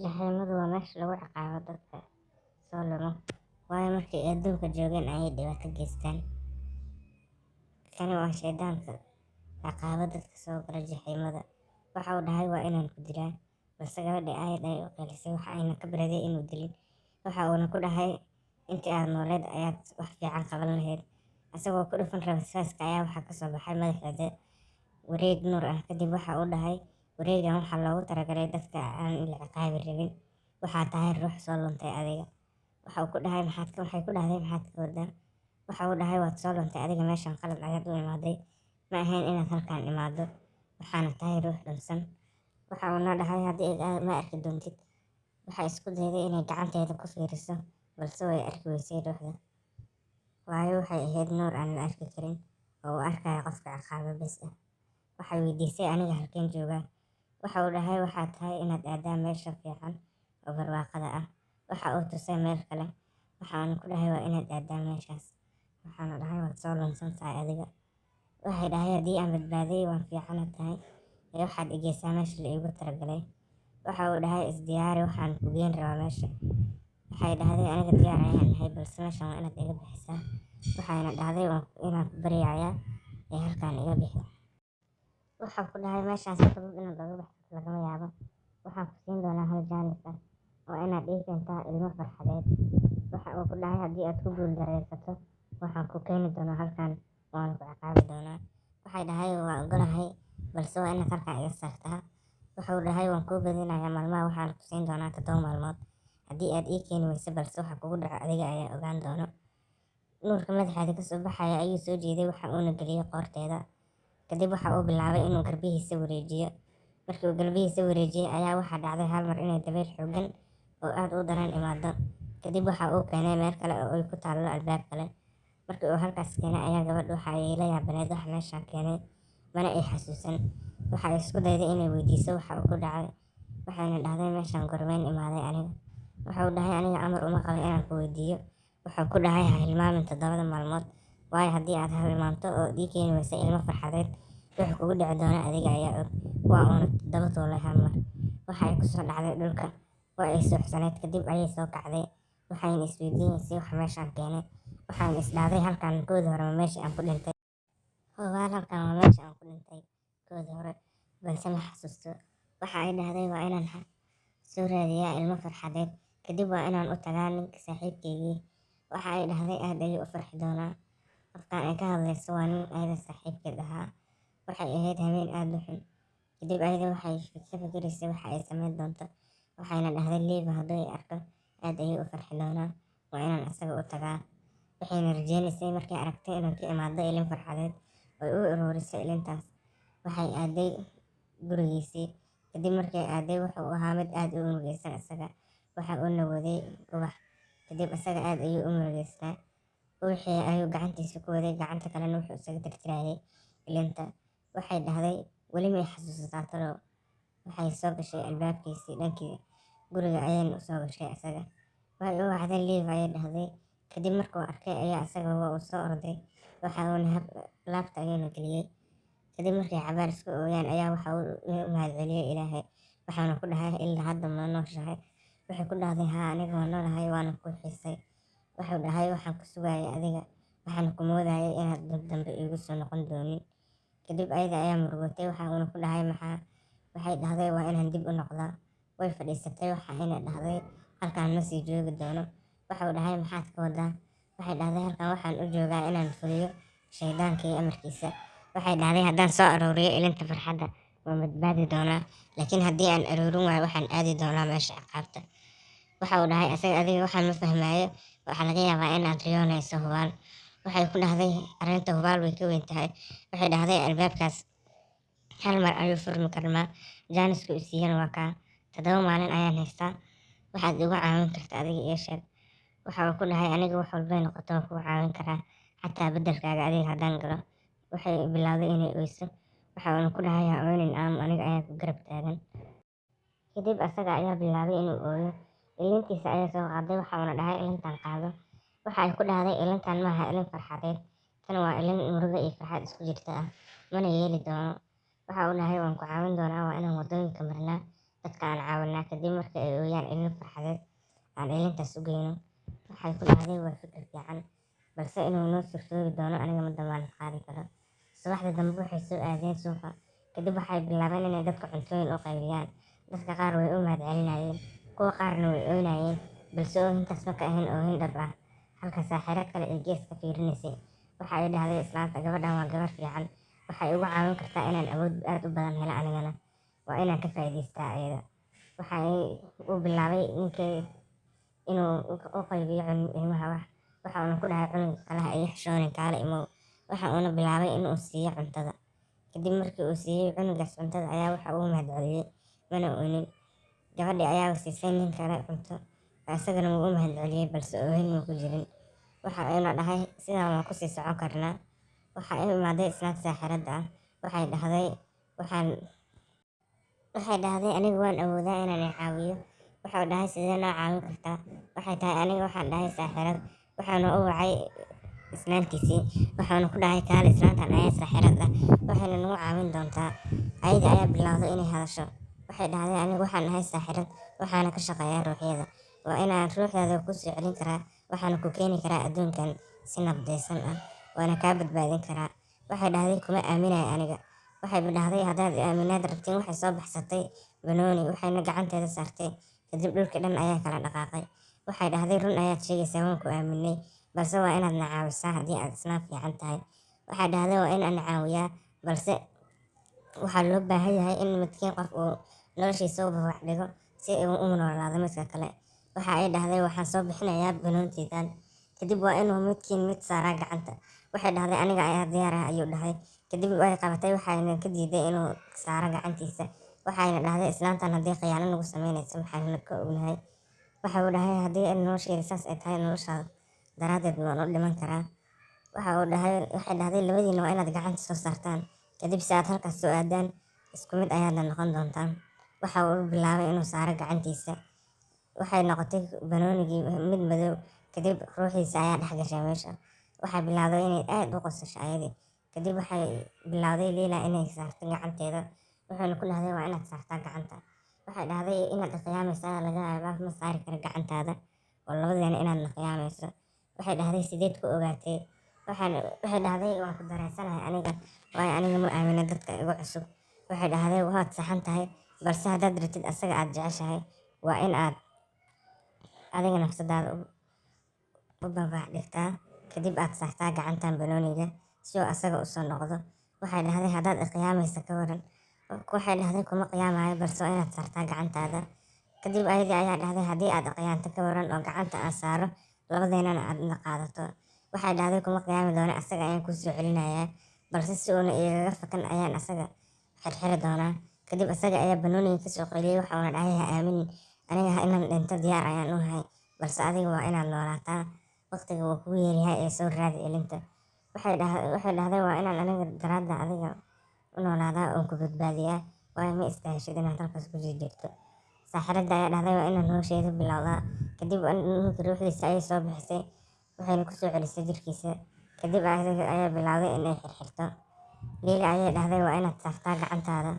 Jahaymadu waa meesha lagu ciqaabo dadka soo lumo, waayo markay adduunka joogeen ayay dhibaato geystaan. Kani waa shaydaanka ciqaabo dadka soo gala jahaymada. Waxa uu dhahay waa inaan ku dilaa, balse gabadhii aayad ay u qeelisay waxa ayna ka baraday inuu dilin. Waxa uuna ku dhahay intii aad nooleed ayaad wax fiican qaban lahayd. Asagoo ku dhufan raba saaska ayaa waxaa ka soo baxay madaxeeda wareeg nuur ah. Kadib waxa uu dhahay wareegan waxaa loogu talagalay dadka aan la ciqaabi rabin. Waxaa tahay ruux soo luntay adiga. Waxa uu ku dhahay waxay ku dhahday maxaad ka wadaa? Waxa uu dhahay waad soo luntay adiga meeshan qalad ayaad u imaaday. Ma ahayn inaad halkaan imaado. Waxaana tahay ruux dhunsan. Waxa uuna dhahay haddii aad ma arki doontid. Waxay isku dayday inay gacanteeda ku fiiriso, balse way arki weysay ruuxda. Waayo waxay ahayd nuur aan la arki karin oo uu arkayo qofka ciqaabo bes ah. Waxay weydiisay aniga halkeen joogaa. Waxa uu dhahay waxaa tahay inaad aadaa meesha fiican oo barwaaqada ah. Waxa uu tusay meel kale. Waxaana ku dhahay waa inaad aadaa meeshaas. Waxaana dhahay waad soo lunsan tahay adiga. Waxay dhahay haddii aan badbaaday waan fiicana tahay ee waxaad igeysaa meesha la iigu talagalay. Waxa uu dhahay isdiyaari waxaan ku geyn rabaa meesha. Waxay dhahday aniga diyaar ayaan ahay balse meeshan waa inaad iga bixisaa. Waxayna dhahday inaan ku baryayaa ee halkaan iga bixi. Waxaan ku dhahay meeshaas sabab inaad laga baxdo lagama yaabo. Waxaan ku siin doonaa hal jaanis ah oo inaad ii keentaa ilmo farxadeed. Waxa uu ku dhahay haddii aad ku guuldareysato waxaan ku keeni doonaa halkaan waana ku ciqaabi doonaa. Waxay dhahay waa ogolahay balse waa inaad halkaan iga saartaa. Waxa uu dhahay waan kuu badinayaa maalmaha waxaan ku siin doonaa 7 maalmood. Haddii aad ii keeni weyso balse waxa kugu dhaco adiga ayaa ogaan doono. Nuurka madaxeeda ka soo baxaya ayuu soo jeeday waxa uuna geliyay qoorteeda. Kadib waxa uu bilaabay inuu garbihiisa wareejiyo. Markii uu garbihiisa wareejiyay ayaa waxaa dhacday hal mar inay dabeyl xooggan oo aad u daran imaado. Kadib waxa uu keenay meel kale oo ay ku taallo albaab kale. Markii uu halkaas keenay ayaa gabadhu waxa ay la yaabaneed waxa meeshaan keenay mana ay xasuusan. Waxa ay isku dayday inay weydiiso waxa uu ku dhacay. Waxayna dhahday meeshaan gormeyn imaaday aniga. Waxa uu dhahay aniga amar uma qabo inaan ku weydiiyo. Wuxuu ku dhahay ha hilmaamin 7 maalmood. Waayo haddii aad hilmaanto oo ii keeni weyso ilmo farxadeed wixii kugu dhici doona adiga ayaa og. Waa uuna 7 tuulay hal mar. Waxa ay ku soo dhacday dhulka. Waa ay suuxsaneyd kadib ayay soo kacday. Waxayna isweydiinaysay waxa meeshaan keenay. Waxayna is dhahday halkaan koodi hore ma meeshii aan ku dhintay. Hubaal halkaan waa meeshii aan ku dhintay koodi hore balse ma xasuusto. Waxa ay dhahday waa inaan soo raadiyaa ilmo farxadeed. Kadib waa inaan u tagaa ninka saaxiibkeygii. Waxa ay dhahday aad ayuu u farxi doonaa. Qofkaan ay ka hadlayso waa nin ayada saaxiibkeed ahaa. Waxay ahayd habeen aad u xun. Kadib ayada waxay ka fikiraysay waxa ay samayn doonto. Waxayna dhahday Liiba hadduu i arko aad ayuu u farxi doonaa. Waa inaan asaga u tagaa. Waxayna rajeynaysay markay aragtay inuu ka imaado ilin farxadeed oo u uruuriso ilintaas. Waxay aaday gurigiisii. Kadib markay aaday wuxuu ahaa mid aad u murugaysan isaga. Waxa uu nawaday ubax. Kadib asaga aad ayuu u murugaysnaa. Wixii ayuu gacantiisa ku waday gacanta kalena wuxuu isaga tirtirayay ilinta. Waxay dhahday weli ma xasuusataa talo. Waxay soo gashay albaabkiisii dhankii guriga ayayna u soo gashay asaga. Way u wacday Liiba ayay dhahday. Kadib markuu arkay ayaa asaga waa uu soo orday. Waxa uuna laabta ayuuna geliyay. Kadib markay cabaar isku ooyaan ayaa waxa uu u mahadceliyay Ilaahay. Waxaana ku dhahay ilaa hadda ma nooshahay. Waxay ku dhahday haa aniga waan noolahay waana ku xiisay. Wuxuu dhahay waxaan ku sugayay adiga. Waxaana ku moodayay inaad dib dambe iigu soo noqon doonin. Kadib ayada ayaa murugatay waxa uuna ku dhahay maxaa. Waxay dhahday waa inaan dib u noqdaa. Way fadhiisatay waxa ayna dhahday halkaan ma sii joogi doono. Waxa uu dhahay maxaad ka wadaa? Waxay dhahday halkaan waxaan u joogaa inaan fuliyo shaydaankii amarkiisa. Waxay dhahday haddaan soo arooriyo ilinta farxadda waan badbaadi doonaa. Laakiin haddii aan aroorin waayo waxaan aadi doonaa meesha ciqaabta. Waxa uu dhahay asaga adiga waxaan ma fahmaayo. Waxa laga yaabaa inaad riyoonayso hubaal. Waxay ku dhahday arrinta hubaal way ka weyn tahay. Waxay dhahday albaabkaas hal mar ayuu furmi karmaa. Jaanisku isiiyana waa kaa. 7 maalin ayaan haystaa. Waxaad igu caawin kartaa adiga ii sheeg. Waxa uu ku dhahay aniga wax walba ay noqoto waan kugu caawin karaa. Xataa beddelkaaga adiga haddaan galo. Waxay bilowday inay oyso. Waxa uuna ku dhahay ha ooynin aniga ayaa ku garab taagan. Kadib asaga ayaa bilaabay inuu ooyo. Ilintiisa ayaa soo qaaday waxa uuna dhahay ilintaan qaado. Waxa ay ku dhahday ilintaan maaha ilin farxadeed. Tan waa ilin murugo iyo farxad isku jirta ah. Mana yeeli doono. Waxa uu dhahay waan ku caawin doonaa waa inaan waddooyinka marnaa. dadka aan caawinaa. Kadib marka ay ooyaan ilin farxadeed aan ilintaas u geyno, waxay ku dhahday waa fikir fiican, balse inuu noo suurtoobi doono aniga ma damaanad qaadi karo. Subaxdii dambe waxay soo aadeen suuqa, kadib waxay bilaabeen inay dadka cuntooyin u qaybiyaan. Dadka qaar way u mahadcelinayeen, kuwa qaarna way ooynayeen, balse oohintaas ma ka ahayn oohin dhab ah. Halka saaxiirad kale ee gees ka fiirinaysay, waxa ay dhahday islaanta, gabadhan waa gabar fiican, waxay igu caawin kartaa inaan awood aad u badan helo anigana, waa inaan ka faa'iidaystaa ayada. Waxa ay u bilaabay ninkii inuu u qaybiyo ilmaha wax, waxa uuna ku dhahay cunuga kale ha iga xishoonin, kaale imow. Waxa uuna bilaabay inuu siiyo cuntada. Kadib markii uu siiyey cunugaas cuntada ayaa waxa uu mahadceliyey, mana oonin. Gabadhii ayaa siisay nin kale cunto, isagana wuu u mahadceliyey balse oohin ma ku jirin. Waxa ayna dhahay sidaan waan ku sii socon karnaa. Waxa ay u imaaday islaanta saaxiiradda ah, waxay dhahday aniga waan awoodaa inaan i caawiyo. Waxa uu dhahay sidee noo caawin kartaa? Waxay tahay aniga waxaan dhahay saaxiirad. Waxaana u wacay islaantiisii, waxaana ku dhahay kaale islaantan ayaa saaxiirad ah, waxayna nagu caawin doontaa. Ayada ayaa bilowday inay hadasho. Waxay dhahday aniga waxaan ahay saaxiirad, waxaana ka shaqeeyaa ruuxyada. Waa inaan ruuxdaada ku soo celin karaa, waxaana ku keeni karaa adduunkan si nabdaysan ah, waana kaa badbaadin karaa. Waxay dhahday kuma aaminayo aniga. Waxay dhahday haddaad aaminaad rabtiin. Waxay soo baxsatay banooni, waxayna gacanteeda saartay. Kadib dhulkii dhan ayaa kala dhaqaaqay. Waxay dhahday run ayaad sheegaysaa, waan ku aaminay, balse waa inaad na caawisaa haddii aad islaan fiican tahay. Waxay dhahday waa inaan na caawiyaa, balse waxaa loo baahan yahay in midkiin qof uu noloshiisa u babac dhigo si uu u noolaado midka kale. Waxa ay dhahday waxaan soo bixinayaa banoontiidan, kadib waa inuu midkiin mid saaraa gacanta. Waxay dhahday aniga ayaa diyaar ah ayuu dhahay. Kadib way qabatay, waxayna ka diiday inuu saaro gacantiisa. Waxayna dhahday islaantan haddii khiyaano nagu sameynayso maxaynu ka ognahay. Waxa uu dhahay haddii nolosheeda saas ay tahay, noloshaada daraaddeed waan u dhiman karaa. Waxay dhahday labadiina waa inaad gacanta soo saartaan, kadib si aad halkaas soo aadaan isku mid ayaadna noqon doontaan. Waxa uu bilaabay inuu saaro gacantiisa. Waxay noqotay banoonigii mid madow, kadib ruuxiisa ayaa dhex gashay meesha. Waxay bilowday inay aad u qosasho ayadii. Kadib waxay bilowday Leila inay saarto gacanteeda, waxayna ku dhahday waa inaad saartaa gacanta. Waxay dhahday inaad qiyaamaysaa laga yaabaa ma saari karo gacantaada, oo labadeena inaad na qiyaamayso. Waxay dhahday sideed ku ogaatay? Waxay dhahday waan ku dareensanahay aniga, waayo aniga ma aamino dadka igu cusub. Waxay dhahday waad saxan tahay, balse haddaad rabtid asaga aad jeceshahay, waa in aad adiga nafsadaada u babac dhigtaa, kadib aad saartaa gacantan banooniga si uu asaga u soo noqdo. Waxay dhahday haddaad qiyaamaysa ka waran? Waxay dhahday kuma qiyaamayo, balse waa inaad saartaa gacantaada. Kadib ayadii ayaa dhahday haddii aad qiyaanto ka waran oo gacanta aan saaro, labadeenana aad na qaadato. Waxay dhahday kuma qiyaami doono, asaga ayaan ku soo celinayaa, balse si uuna igaga fakan ayaan asaga xirxiri doonaa. Kadib asaga ayaa banooniga ka soo qeyliyey, waxa uuna dhahay ha aaminin, aniga inaan dhinto diyaar ayaan u ahay, balse adiga waa inaad noolaataa. Waqtiga wuu kugu yaryahay ee soo raadi ilinta. Waxay dhahday waa inaan aniga daraadda adiga u noolaadaa oon ku badbaadiyaa, waayo ma istaahishid inaad halkaas ku sii jirto. Saaxiiradda ayaa dhahday waa inaan nolosheeda bilowdaa. Kadib ninkii ruuxdiisa ayay soo bixisay, waxayna ku soo celisay jirkiisa. Kadib ayaga ayaa bilowday inay xirxirto. Leila ayay dhahday waa inaad saartaa gacantaada,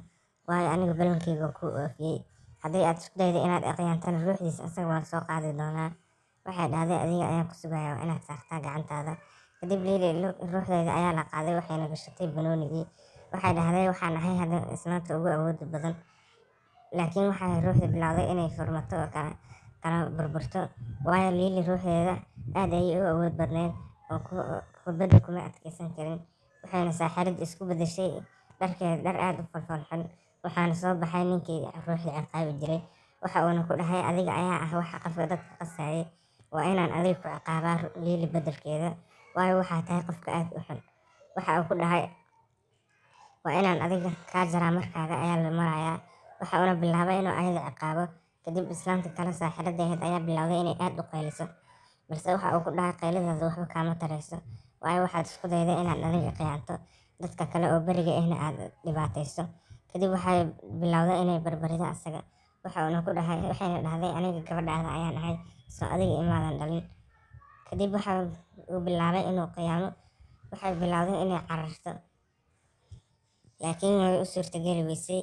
waayo aniga balankeyga ku oofiyey. Haddii aad isku daydo inaad khiyaantana, ruuxdiisa asaga waan soo qaadi doonaa. Waxay dhahday adiga ayaan ku sugayaa, waa inaad saartaa gacantaada. Kadib Leila ruuxdeeda ayaa la qaaday, waxayna gashatay banoonigii. Waxay dhahday waxaan ahay hadda islaanta ugu awooda badan, laakiin waxay ruuxda bilowday inay furmato oo kala burburto, waayo Leila ruuxdeeda aad ayay u awood badneyd oo kubadda kuma adkeysan karin. Waxayna saaxiirad isku beddeshay dharkeeda dhar aad u falfalxan, waxaana soo baxay ninkii ruuxda ciqaabi jiray. Waxa uuna ku dhahay adiga ayaa ah waxa qofka dadka qasayay, waa inaan adiga ku ciqaabaa Leila beddelkeeda, waayo waxaa tahay qofka aad u xun. Waxa uu ku dhahay waa inaan adiga kaa jaraa markaaga ayaa la marayaa. Waxa uuna bilaabay inuu ayada ciqaabo. Kadib islaanta kale saaxiiradda ahayd ayaa bilowday inay aad u qayliso, balse waxa uu ku dhahay qayladaada waxba kaama tarayso, waayo waxaad isku dayday inaad adiga khiyaanto dadka kale oo beriga ahna aad dhibaatayso. Kadib waxay bilowday inay barbarido asaga. Waxayna dhahday aniga gabadhaada ayaan ahay, soo adiga imaadan dhalin. Kadib waxa uu bilaabay inuu khiyaamo. Waxay bilowday inay cararto, laakiin way u suurtageli weysay.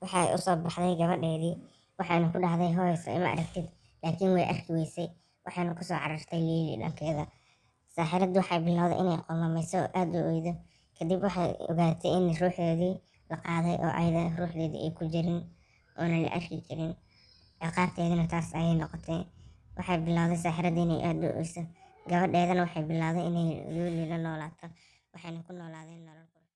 Waxay u soo baxday gabadheedii, waxayna ku dhahday hooyo soo ima aragtid, laakiin way arki weysay, waxayna kusoo carartay Liili dhankeeda. Saaxiraddu waxay bilowday inay qoomameyso oo aad u oydo, kadib waxay ogaatay in ruuxdeedii la qaaday oo ayada ruuxdeedii ay ku jirin oona la arki karin. Ciqaabteedina taas ayay noqotay. Waxay bilowday saaxiradda inay aad u oyso, gabadheedana waxay bilowday inay Liili la noolaato, waxayna ku noolaadeen nolol